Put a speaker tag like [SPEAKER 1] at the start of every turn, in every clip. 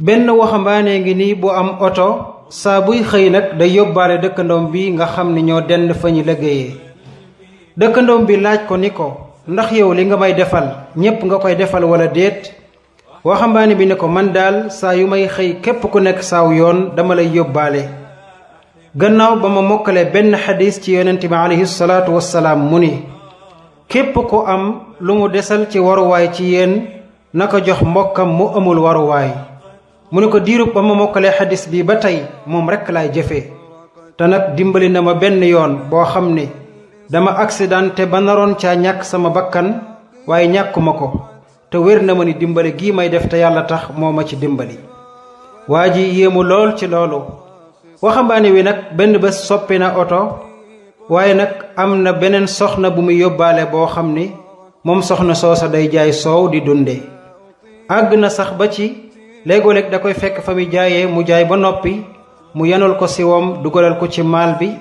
[SPEAKER 1] benn waxambaane ngi nii bu am oto saa buy xëy nag day yóbbaale dëkkandoom bi nga xam ni ñoo dend fa ñu liggéeyee. dëkkandoom bi laaj ko ni ko ndax yow li nga may defal ñépp nga koy defal wala déet. waxambaane bi ni ko man daal saa yu may xëy képp ku nekk saaw yoon dama lay yóbbaale. gannaaw ba ma mokkale benn xadis ci yonent bi alayhi salaatu wassalaam mu ni képp ku am lu mu desal ci waruwaay ci yéen na ko jox mbokkam mu amul waruwaay. mu ni ko diirub ba ma mokkalee xadis bi ba tey moom rekk laay jëfe te nag dimbali na ma benn yoon boo xam ni dama accidenté ba naroon caa ñàkk sama bakkan waaye ñàkkuma ko te wér na ma ni dimbali gii may def te yàlla tax moo ma ci dimbali. waa ji yéemu lool ci loolu. waxambaane wi nag benn bés soppi na oto waaye nag am na beneen soxna bu muy yóbbaale boo xam ni moom soxna soosa day jaay soow di dunde. àgg na sax ba ci léegoo-léeg da koy fekk fa muy jaayee mu jaay ba noppi mu yanul ko siwam dugalal ko ci maal bi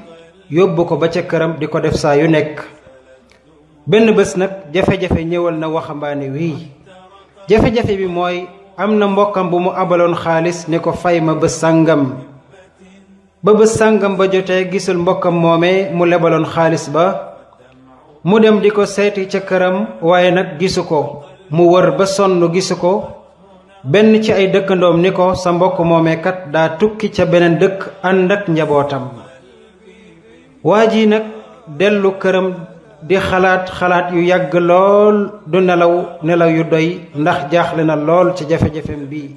[SPEAKER 1] yóbbu ko ba ca këram di ko def saa yu nekk. benn bés nag jafe-jafe ñëwal na waxambaane wii. jafe-jafe bi mooy am na mbokkam bu mu abaloon xaalis ni ko fay ma bés sàngam. ba bés sàngam ba jotee gisul mbokkam moomee mu lebaloon xaalis ba mu dem di ko seeti ca këram waaye nag gisu ko mu wër ba sonn gisu ko. benn ci ay dëkkandoom ni ko sa mbokk moomee kat daa tukki ca beneen dëkk ànd ak njabootam. waa ji nag dellu këram di xalaat yu yàgg lool du nelaw yu doy ndax jaaxle na lool ci jafe-jafem bii.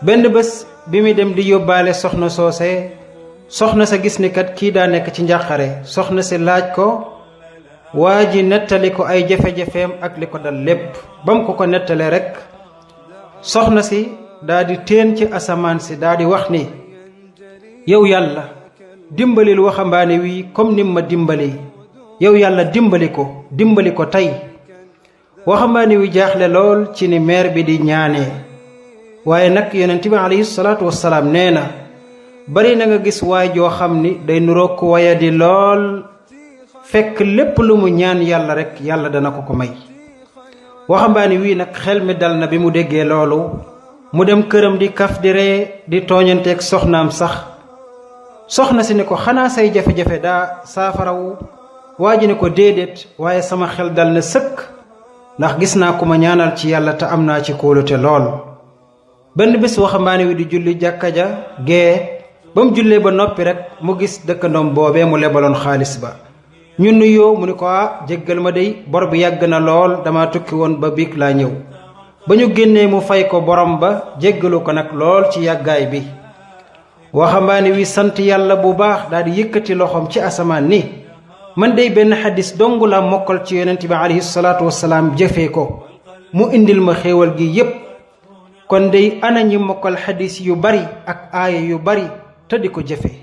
[SPEAKER 1] benn bés bi muy dem di yóbbaale soxna soose soxna sa gis ni kat kii daa nekk ci njàqare. soxna si laaj ko waa ji nettali ko ay jafe-jafeem ak li ko dal lépp. ba mu ko nettalee rekk soxna si daa di téen ci asamaan si daa di wax ni yow yàlla dimbalil waxambaane wi comme nim ma dimbali. yow yàlla dimbali ko tey. waxambaane wi jaaxle lool ci ni meer bi di ñaanee. waaye nag yonent bi alayhi salaatu wassalaam nee na bari na nga gis waay joo xam ni day nuroog ku wayadi lool fekk lépp lu mu ñaan yàlla rekk yàlla dana ko may. waxambaane wii nag xel mi dal na bi mu déggee loolu mu dem këram di kaf di ree di tooñanteeg soxnaam sax. soxna si ni ko xanaa say jafe-jafe daa saafarawu. waa ji ni ko déedéet waaye sama xel dal na sëkk ndax gis naa ku ma ñaanal ci yàlla te am naa ci kóolute lool. benn bés waxambaane wi di julli jàkka ja gee ba mu jullee ba noppi rekk mu gis dëkkandoom boobee mu lebaloon xaalis ba. ñu nuyoo mu ni ko jéggal ma dey bor bi yàgg na lool dama tukki woon ba biig laa ñëw. ba ñu génnee mu fay ko borom ba jéggalu ko nag lool ci yàggaay bi. waxambaane wi sant yàlla bu baax daal di yëkkati loxoom ci asamaan ni man dey benn xadis dongu la mokkal ci yonent bi alayhi salaatu wassalaam jëfee ko mu indil ma xéewal gi yépp. kon dey ana ñi mokkal xadis yu bari ak aaya yu bari te di ko jëfe